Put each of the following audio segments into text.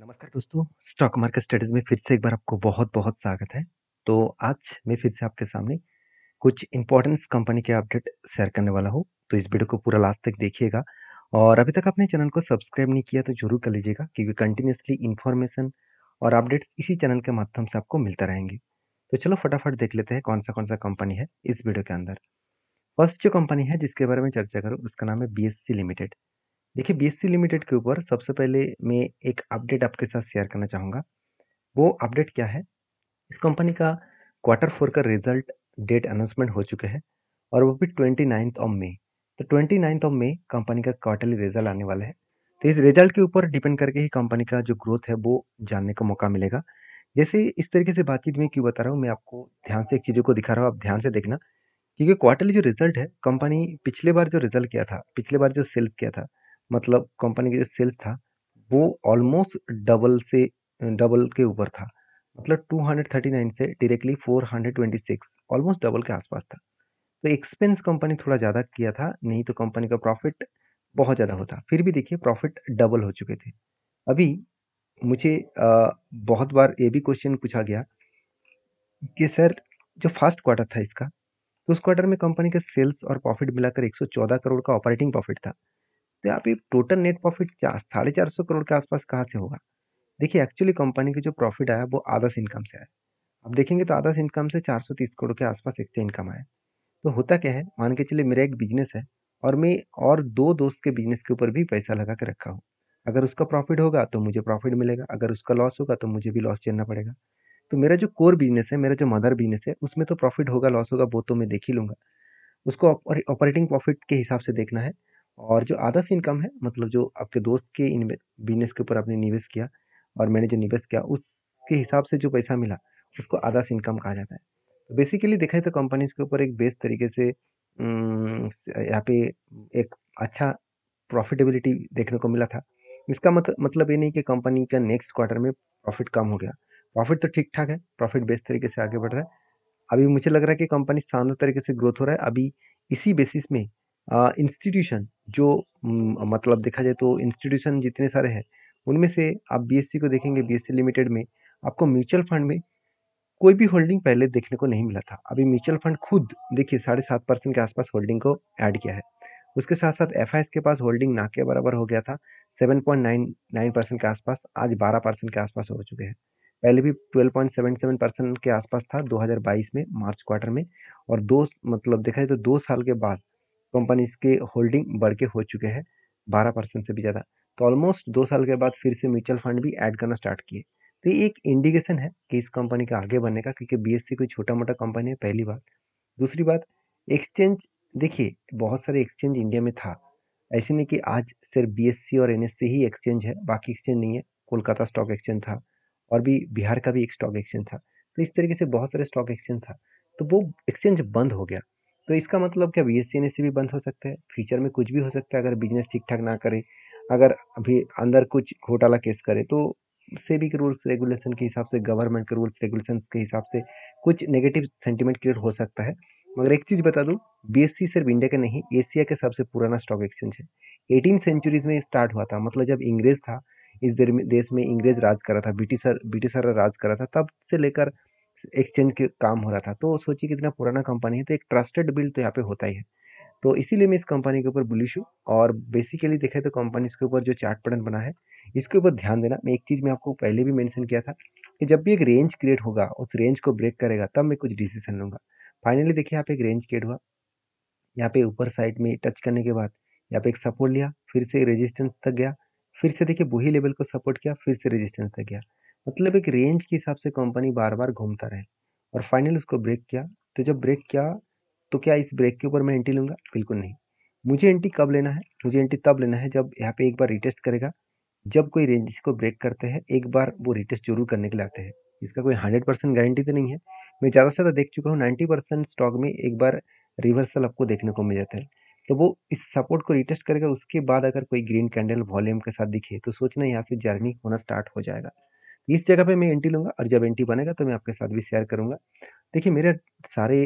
नमस्कार दोस्तों, stock market studies में फिर से एक बार आपको बहुत-बहुत स्वागत है। तो आज मैं फिर से आपके सामने कुछ इम्पोर्टेंस कंपनी के अपडेट शेयर करने वाला हूँ। तो इस वीडियो को पूरा लास्ट तक देखिएगा और अभी तक आपने चैनल को सब्सक्राइब नहीं किया तो ज़रूर कर लीजिएगा क्योंकि कंटिन्यूअसली इन्फॉर्मेशन और अपडेट्स इसी चैनल के माध्यम से आपको मिलते रहेंगे। तो चलो फटाफट देख लेते हैं कौन सा कंपनी है इस वीडियो के अंदर। फर्स्ट जो कंपनी है जिसके बारे में चर्चा करूँ उसका नाम है बीएससी लिमिटेड। देखिए बीएससी लिमिटेड के ऊपर सबसे पहले मैं एक अपडेट आपके साथ शेयर करना चाहूँगा। वो अपडेट क्या है? इस कंपनी का क्वार्टर 4 का रिजल्ट डेट अनाउंसमेंट हो चुके हैं और वो भी 29th ऑफ मई। तो 29th ऑफ मई कंपनी का क्वार्टरली रिजल्ट आने वाला है। तो इस रिजल्ट के ऊपर डिपेंड करके ही कंपनी का जो ग्रोथ है वो जानने का मौका मिलेगा। जैसे इस तरीके से बातचीत में क्यों बता रहा हूँ, मैं आपको ध्यान से एक चीज़ों को दिखा रहा हूँ, आप ध्यान से देखना। क्योंकि क्वार्टरली जो रिजल्ट है, कंपनी पिछले बार जो रिजल्ट किया था, पिछले बार जो सेल्स किया था, मतलब कंपनी का जो सेल्स था, वो ऑलमोस्ट डबल के ऊपर था। मतलब 239 से डायरेक्टली 426, ऑलमोस्ट डबल के आसपास था। तो एक्सपेंस कंपनी थोड़ा ज़्यादा किया था, नहीं तो कंपनी का प्रॉफिट बहुत ज़्यादा होता। फिर भी देखिए प्रॉफिट डबल हो चुके थे। अभी मुझे बहुत बार ये भी क्वेश्चन पूछा गया कि सर जो फर्स्ट क्वार्टर था इसका, तो उस क्वार्टर में कंपनी का सेल्स और प्रॉफिट मिलाकर 114 करोड़ का ऑपरेटिंग प्रॉफिट था। तो यहाँ पे टोटल नेट प्रॉफिट 450 करोड़ के आसपास कहाँ से होगा? देखिए एक्चुअली कंपनी की जो प्रॉफिट आया वो आदर्श इनकम से आया। अब देखेंगे तो आदर्श इनकम से 430 करोड़ के आसपास एक्स्ट्रा इनकम आया। तो होता क्या है, मान के चलिए मेरा एक बिजनेस है और मैं और दो दोस्त के बिजनेस के ऊपर भी पैसा लगा के रखा हूँ। अगर उसका प्रॉफिट होगा तो मुझे प्रॉफिट मिलेगा, अगर उसका लॉस होगा तो मुझे भी लॉस झेलना पड़ेगा। तो मेरा जो कोर बिजनेस है, मेरा जो मदर बिजनेस है, उसमें तो प्रॉफिट होगा लॉस होगा वो तो मैं देख ही लूंगा। उसको ऑपरेटिंग प्रॉफिट के हिसाब से देखना है। और जो आदर्श इनकम है, मतलब जो आपके दोस्त के बिजनेस के ऊपर आपने निवेश किया और मैंने जो निवेश किया उसके हिसाब से जो पैसा मिला, उसको आदर्श इनकम कहा जाता है। तो बेसिकली देखा है तो कंपनीज के ऊपर एक बेस्ट तरीके से यहाँ पे एक अच्छा प्रॉफिटेबिलिटी देखने को मिला था। इसका मतलब ये नहीं कि कंपनी का नेक्स्ट क्वार्टर में प्रॉफिट कम हो गया। प्रॉफिट तो ठीक ठाक है, प्रॉफिट बेस्ट तरीके से आगे बढ़ रहा है। अभी मुझे लग रहा है कि कंपनी शानदार तरीके से ग्रोथ हो रहा है। अभी इसी बेसिस में इंस्टीट्यूशन जो मतलब देखा जाए तो इंस्टीट्यूशन जितने सारे हैं, उनमें से आप बीएससी को देखेंगे, बीएससी लिमिटेड में आपको म्यूचुअल फंड में कोई भी होल्डिंग पहले देखने को नहीं मिला था। अभी म्यूचुअल फंड खुद देखिए 7.5% के आसपास होल्डिंग को ऐड किया है। उसके साथ साथ एफआईएस के पास होल्डिंग ना के बराबर हो गया था, 7.99% के आसपास, आज 12% के आसपास हो चुके हैं। पहले भी 12.77% के आसपास था 2022 में मार्च क्वार्टर में। और दो मतलब देखा जाए तो 2 साल के बाद कंपनी के होल्डिंग बढ़ के हो चुके हैं 12% से भी ज़्यादा। तो ऑलमोस्ट 2 साल के बाद फिर से म्यूचुअल फंड भी ऐड करना स्टार्ट किए। तो ये एक इंडिकेशन है कि इस कंपनी का आगे बढ़ने का, क्योंकि बीएससी कोई छोटा मोटा कंपनी है, पहली बात। दूसरी बात, एक्सचेंज, देखिए बहुत सारे एक्सचेंज इंडिया में था। ऐसे नहीं कि आज सिर्फ बीएससी और एनएससी ही एक्सचेंज है, बाकी एक्सचेंज नहीं है। कोलकाता स्टॉक एक्सचेंज था और भी बिहार का भी एक स्टॉक एक्सचेंज था। तो इस तरीके से बहुत सारे स्टॉक एक्सचेंज था। तो वो एक्सचेंज बंद हो गया। तो इसका मतलब क्या बीएससी एनएससी भी बंद हो सकता है? फ्यूचर में कुछ भी हो सकता है अगर बिजनेस ठीक ठाक ना करे, अगर अभी अंदर कुछ घोटाला केस करे तो सेबी के रूल्स रेगुलेशन के हिसाब से, गवर्नमेंट के रूल्स रेगुलेशंस के हिसाब से कुछ नेगेटिव सेंटिमेंट क्रिएट हो सकता है। मगर एक चीज़ बता दूं, बीएससी सिर्फ इंडिया का नहीं, एशिया के सबसे पुराना स्टॉक एक्सचेंज है। 18 सेंचुरीज में स्टार्ट हुआ था, मतलब जब इंग्रेज था इस देश में, इंग्रेज राज कर रहा था, ब्रिटिशर राज कर रहा था, तब से लेकर एक्सचेंज के काम हो रहा था। तो सोचिए कितना पुराना कंपनी है, तो एक ट्रस्टेड बिल्ड तो यहाँ पे होता ही है। तो इसीलिए मैं इस कंपनी के ऊपर बुलिश हूँ। और बेसिकली देखें तो कंपनी के ऊपर जो चार्ट पैटर्न बना है, इसके ऊपर ध्यान देना। मैं एक चीज़ मैं आपको पहले भी मेंशन किया था कि जब भी एक रेंज क्रिएट होगा, उस रेंज को ब्रेक करेगा, तब मैं कुछ डिसीजन लूंगा। फाइनली देखिए यहाँ पे एक रेंज क्रिएट हुआ, यहाँ पे ऊपर साइड में टच करने के बाद यहाँ पे एक सपोर्ट लिया, फिर से रेजिस्टेंस तक गया, फिर से देखिए वही लेवल को सपोर्ट किया, फिर से रेजिस्टेंस तक गया। मतलब एक रेंज के हिसाब से कंपनी बार बार घूमता रहे और फाइनल उसको ब्रेक किया। तो जब ब्रेक किया तो क्या इस ब्रेक के ऊपर मैं एंट्री लूंगा? बिल्कुल नहीं। मुझे एंट्री कब लेना है? मुझे एंट्री तब लेना है जब यहाँ पे एक बार रिटेस्ट करेगा। जब कोई रेंज को ब्रेक करते हैं एक बार, वो रिटेस्ट जरूर करने के लिए आते हैं। इसका कोई 100% गारंटी तो नहीं है। मैं ज़्यादा से ज़्यादा देख चुका हूँ, 90% स्टॉक में एक बार रिवर्सल आपको देखने को मिल जाता है। तो वो इस सपोर्ट को रिटेस्ट करेगा, उसके बाद अगर कोई ग्रीन कैंडल वॉल्यूम के साथ दिखे तो सोचना यहाँ से जर्नी होना स्टार्ट हो जाएगा। इस जगह पे मैं एंट्री लूंगा और जब एंट्री बनेगा तो मैं आपके साथ भी शेयर करूंगा। देखिए मेरे सारे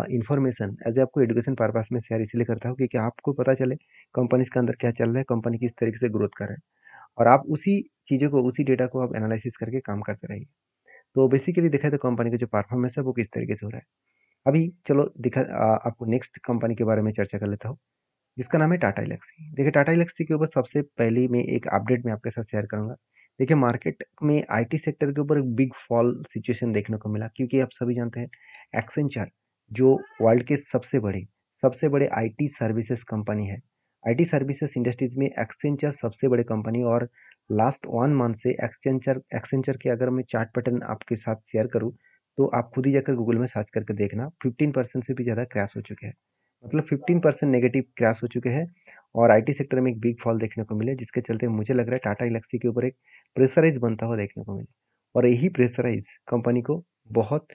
इन्फॉर्मेशन एज ए आपको एजुकेशन पर्पस में शेयर इसलिए करता हूँ क्योंकि आपको पता चले कंपनीज के अंदर क्या चल रहा है, कंपनी किस तरीके से ग्रोथ कर रहा है, और आप उसी चीज़ों को, उसी डेटा को आप एनालिसिस करके काम करते रहिए। तो बेसिकली देखा तो कंपनी का जो परफॉर्मेंस है वो किस तरीके से हो रहा है। अभी चलो आपको नेक्स्ट कंपनी के बारे में चर्चा कर लेता हूँ, जिसका नाम है टाटा एल्क्सी। देखिए टाटा एल्क्सी के ऊपर सबसे पहले मैं एक अपडेट मैं आपके साथ शेयर करूंगा। देखिए मार्केट में आईटी सेक्टर के ऊपर एक बिग फॉल सिचुएशन देखने को मिला, क्योंकि आप सभी जानते हैं एक्सेंचर जो वर्ल्ड के सबसे बड़े आईटी सर्विसेज कंपनी है। आईटी सर्विसेज इंडस्ट्रीज में एक्सेंचर सबसे बड़े कंपनी, और लास्ट 1 मंथ से एक्सेंचर के अगर मैं चार्ट पैटर्न आपके साथ शेयर करूँ तो आप खुद ही जाकर गूगल में सर्च करके देखना, 15% से भी ज़्यादा क्रैश हो चुके हैं। मतलब 15% नेगेटिव क्रैश हो चुके हैं, और आईटी सेक्टर में एक बिग फॉल देखने को मिले, जिसके चलते मुझे लग रहा है टाटा एल्क्सी के ऊपर एक प्रेशराइज बनता हुआ देखने को मिले। और यही प्रेशराइज कंपनी को बहुत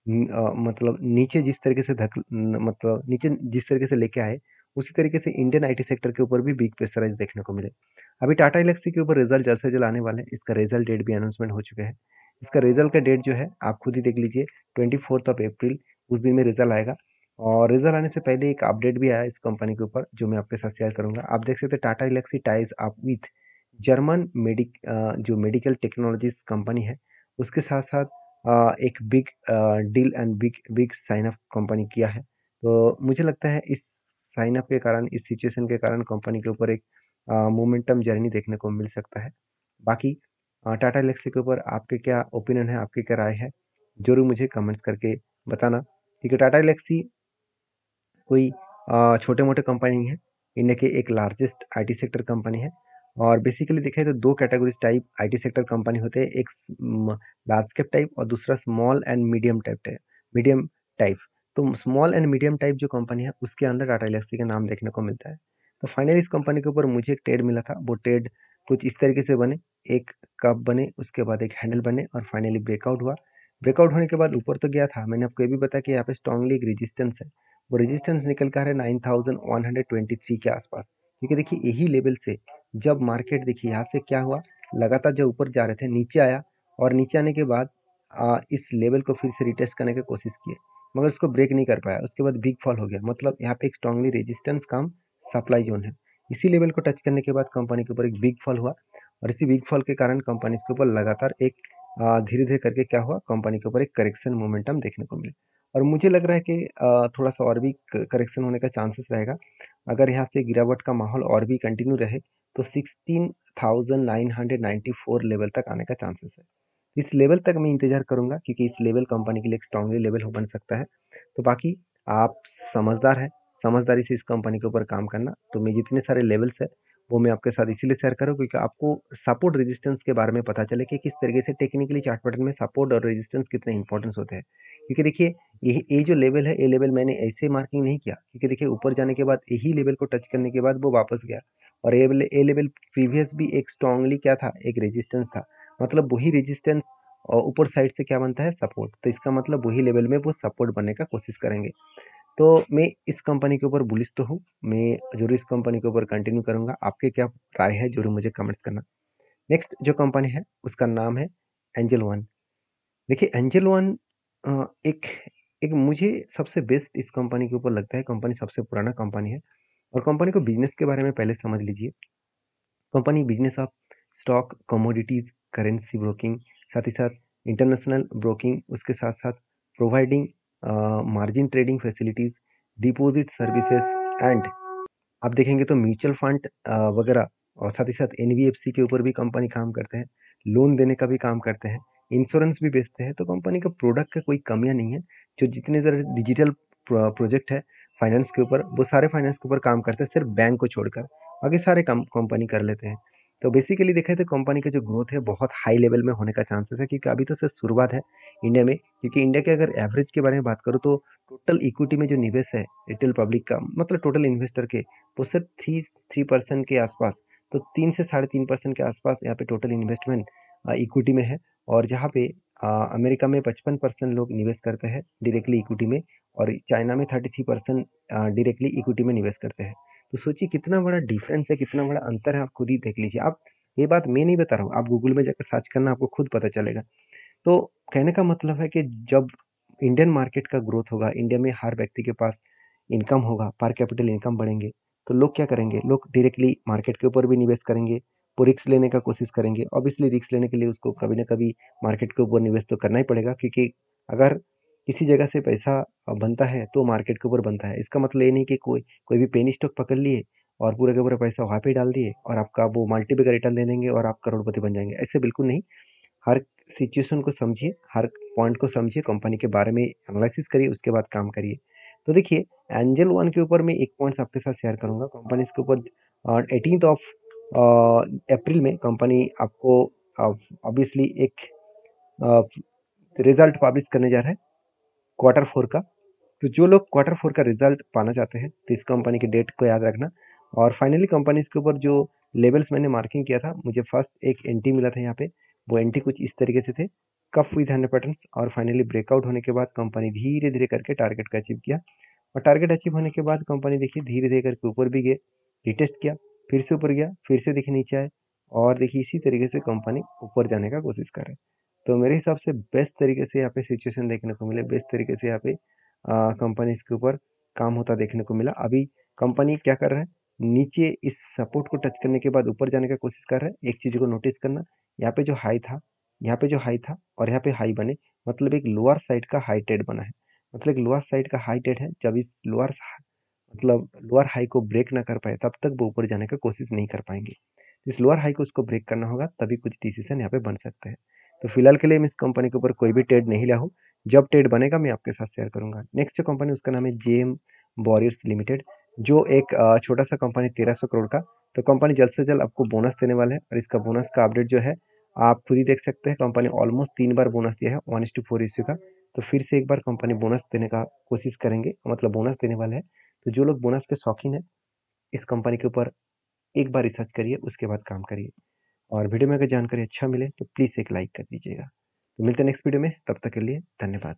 मतलब नीचे जिस तरीके से मतलब नीचे जिस तरीके से लेके आए, उसी तरीके से इंडियन आईटी सेक्टर के ऊपर भी बिग प्रेशराइज देखने को मिले। अभी टाटा एल्क्सी के ऊपर रिजल्ट जल्द से जल्द आने वाले हैं। इसका रिजल्ट डेट भी अनाउंसमेंट हो चुका है। इसका रिजल्ट का डेट जो है आप खुद ही देख लीजिए, 24 अप्रैल, उस दिन में रिजल्ट आएगा। और रिजल्ट आने से पहले एक अपडेट भी आया इस कंपनी के ऊपर, जो मैं आपके साथ शेयर करूंगा। आप देख सकते हैं Tata Elxsi ties up with German जो मेडिकल टेक्नोलॉजीज कंपनी है, उसके साथ साथ एक big deal and big big sign up company किया है। तो मुझे लगता है इस साइन अप के कारण, इस सिचुएशन के कारण कंपनी के ऊपर एक मोमेंटम जर्नी देखने को मिल सकता है। बाकी टाटा एल्क्सी के ऊपर आपके क्या ओपिनियन है, आपकी क्या राय है, जरूर मुझे कमेंट्स करके बताना। क्योंकि टाटा एल्क्सी कोई छोटे मोटे कंपनी नहीं है, इंडिया के एक लार्जेस्ट आईटी सेक्टर कंपनी है। और बेसिकली देखें तो दो categories type IT sector company होते हैं, एक लार्ज कैप टाइप और दूसरा स्मॉल एंड मीडियम टाइप। तो स्मॉल एंड मीडियम टाइप जो कंपनी है उसके अंदर टाटा एल्क्सी का नाम देखने को मिलता है। तो फाइनली इस कंपनी के ऊपर मुझे एक ट्रेड मिला था। वो ट्रेड कुछ इस तरीके से बने, एक कप बने, उसके बाद एक हैंडल बने, और फाइनली ब्रेकआउट हुआ। ब्रेकआउट होने के बाद ऊपर तो गया था, मैंने आपको ये भी बताया कि यहाँ पे स्ट्रांगली एक रेजिस्टेंस है। वो रेजिस्टेंस निकल कर है 9123 के आसपास। क्योंकि देखिए यही लेवल से जब मार्केट, देखिए यहाँ से क्या हुआ, लगातार जब ऊपर जा रहे थे नीचे आया, और नीचे आने के बाद इस लेवल को फिर से रिटेस्ट करने की कोशिश किए, मगर उसको ब्रेक नहीं कर पाया। उसके बाद बिग फॉल हो गया। मतलब यहाँ पे एक स्ट्रांगली रेजिस्टेंस कम सप्लाई जोन है। इसी लेवल को टच करने के बाद कंपनी के ऊपर एक बिग फॉल हुआ, और इसी बिग फॉल के कारण कंपनी के ऊपर लगातार एक धीरे धीरे करके क्या हुआ, कंपनी के ऊपर एक करेक्शन मोमेंटम देखने को मिला। और मुझे लग रहा है कि थोड़ा सा और भी करेक्शन होने का चांसेस रहेगा। अगर यहाँ से गिरावट का माहौल और भी कंटिन्यू रहे तो 16,994 लेवल तक आने का चांसेस है। इस लेवल तक मैं इंतजार करूंगा, क्योंकि इस लेवल कंपनी के लिए एक स्ट्रांगली लेवल हो बन सकता है। तो बाकी आप समझदार हैं, समझदारी से इस कंपनी के ऊपर काम करना। तो मैं जितने सारे लेवल्स है वो मैं आपके साथ इसीलिए शेयर करूँ, क्योंकि आपको सपोर्ट रेजिस्टेंस के बारे में पता चले कि किस तरीके से टेक्निकली चार्ट पैटर्न में सपोर्ट और रेजिस्टेंस कितने इंपॉर्टेंस होते हैं। क्योंकि देखिए ये जो लेवल है, ये लेवल मैंने ऐसे मार्किंग नहीं किया, क्योंकि देखिए ऊपर जाने के बाद यही लेवल को टच करने के बाद वो वापस गया, और ये लेवल प्रीवियस भी एक स्ट्रांगली क्या था, एक रेजिस्टेंस था। मतलब वही रेजिस्टेंस और ऊपर साइड से क्या बनता है, सपोर्ट। तो इसका मतलब वही लेवल में वो सपोर्ट बनने का कोशिश करेंगे। तो मैं इस कंपनी के ऊपर बुलिश तो हूँ, मैं जरूर इस कंपनी के ऊपर कंटिन्यू करूंगा। आपके क्या राय है, जरूर मुझे कमेंट्स करना। नेक्स्ट जो कंपनी है उसका नाम है एंजल वन। देखिए एंजल वन एक एक मुझे सबसे बेस्ट इस कंपनी के ऊपर लगता है। कंपनी सबसे पुराना कंपनी है, और कंपनी को बिजनेस के बारे में पहले समझ लीजिए। Company business of stock, commodities, currency broking, साथ ही साथ इंटरनेशनल ब्रोकिंग, उसके साथ साथ providing margin trading facilities, deposit services, and आप देखेंगे तो म्यूचुअल फंड वगैरह, और साथ ही साथ एनबीएफसी के ऊपर भी कंपनी काम करते हैं, लोन देने का भी काम करते हैं, इंश्योरेंस भी बेचते हैं। तो कंपनी का प्रोडक्ट का कोई कमियां नहीं है। जो जितने सारे डिजिटल प्रोजेक्ट है फाइनेंस के ऊपर, वो सारे फाइनेंस के ऊपर काम करते हैं, सिर्फ बैंक को छोड़कर बाकी सारे काम कंपनी कर लेते हैं। तो बेसिकली देखा तो कंपनी का जो ग्रोथ है बहुत हाई लेवल में होने का चांसेस है, क्योंकि अभी तो सिर्फ शुरुआत है इंडिया में। क्योंकि इंडिया के अगर एवरेज के बारे में बात करूँ तो टोटल इक्विटी में जो निवेश है रिटेल पब्लिक का, मतलब टोटल इन्वेस्टर के, वो सिर्फ 3% के आसपास, तो 3 से 3.5% के आसपास यहाँ पे टोटल इन्वेस्टमेंट इक्विटी में है। और जहाँ पे अमेरिका में 55% लोग निवेश करते हैं डायरेक्टली इक्विटी में, और चाइना में 33% डायरेक्टली इक्विटी में निवेश करते हैं। तो सोचिए कितना बड़ा डिफरेंस है, कितना बड़ा अंतर है, आप खुद ही देख लीजिए। आप, ये बात मैं नहीं बता रहा हूँ, आप गूगल में जाकर सर्च करना, आपको खुद पता चलेगा। तो कहने का मतलब है कि जब इंडियन मार्केट का ग्रोथ होगा, इंडिया में हर व्यक्ति के पास इनकम होगा, पर कैपिटल इनकम बढ़ेंगे, तो लोग क्या करेंगे, लोग डायरेक्टली मार्केट के ऊपर भी निवेश करेंगे, वो रिस्क लेने का कोशिश करेंगे। ऑब्वियसली रिस्क लेने के लिए उसको कभी ना कभी मार्केट के ऊपर निवेश तो करना ही पड़ेगा, क्योंकि अगर किसी जगह से पैसा बनता है तो मार्केट के ऊपर बनता है। इसका मतलब ये नहीं कि कोई कोई भी पेनी स्टॉक पकड़ लिए और पूरे का पूरा पैसा वहाँ पे डाल दिए और आपका वो मल्टीपल का रिटर्न दे देंगे और आप करोड़पति बन जाएंगे। ऐसे बिल्कुल नहीं। हर सिचुएशन को समझिए, हर पॉइंट को समझिए, कंपनी के बारे में एनालिसिस करिए, उसके बाद काम करिए। तो देखिए, एंजल वन के ऊपर मैं एक पॉइंट्स आपके साथ शेयर करूंगा। कंपनी के ऊपर 18th ऑफ अप्रैल में कंपनी आपको ऑब्वियसली एक रिजल्ट पब्लिश करने जा रहा है Q4 का। तो जो लोग Q4 का रिजल्ट पाना चाहते हैं तो इस कंपनी की डेट को याद रखना। और फाइनली कंपनीज के ऊपर जो लेवल्स मैंने मार्किंग किया था, मुझे फर्स्ट एक एंट्री मिला था यहाँ पे। वो एंट्री कुछ इस तरीके से थे, कप विद 100 पैटर्न्स, और फाइनली ब्रेकआउट होने के बाद कंपनी धीरे धीरे करके टारगेट को अचीव किया। और टारगेट अचीव होने के बाद कंपनी देखिए धीरे धीरे करके ऊपर भी गए, रिटेस्ट किया, फिर से ऊपर गया, फिर से देखिए नीचे आए, और देखिए इसी तरीके से कंपनी ऊपर जाने का कोशिश कर रहे हैं। तो मेरे हिसाब से बेस्ट तरीके से यहाँ पे सिचुएशन देखने को मिले, बेस्ट तरीके से यहाँ पे कंपनी के ऊपर काम होता देखने को मिला। अभी कंपनी क्या कर रहा है, नीचे इस सपोर्ट को टच करने के बाद ऊपर जाने का कोशिश कर रहा है। एक चीज़ को नोटिस करना, यहाँ पे जो हाई था, यहाँ पे जो हाई था और यहाँ पे हाई बने, मतलब एक लोअर साइड का हाई ट्रेड बना है। मतलब एक लोअर साइड का हाई ट्रेड है। जब इस लोअर मतलब लोअर हाई को ब्रेक ना कर पाए तब तक वो ऊपर जाने का कोशिश नहीं कर पाएंगे। इस लोअर हाई को उसको ब्रेक करना होगा, तभी कुछ डिसीजन यहाँ पे बन सकते हैं। तो फिलहाल के लिए मैं इस कंपनी के ऊपर कोई भी ट्रेड नहीं लिया हूँ। जब ट्रेड बनेगा मैं आपके साथ शेयर करूंगा। नेक्स्ट जो कंपनी उसका नाम है जेएम वॉरियर्स लिमिटेड, जो एक छोटा सा कंपनी 1300 करोड़ का। तो कंपनी जल्द से जल्द आपको बोनस देने वाला है, और इसका बोनस का अपडेट जो है आप खुद ही देख सकते हैं। कंपनी ऑलमोस्ट 3 बार बोनस दिया है 1:4 रेशियो का। तो फिर से एक बार कंपनी बोनस देने का कोशिश करेंगे, मतलब बोनस देने वाला है। तो जो लोग बोनस के शौकीन है, इस कंपनी के ऊपर एक बार रिसर्च करिए, उसके बाद काम करिए। और वीडियो में अगर जानकारी अच्छा मिले तो प्लीज़ एक लाइक कर दीजिएगा। तो मिलते हैं नेक्स्ट वीडियो में, तब तक के लिए धन्यवाद।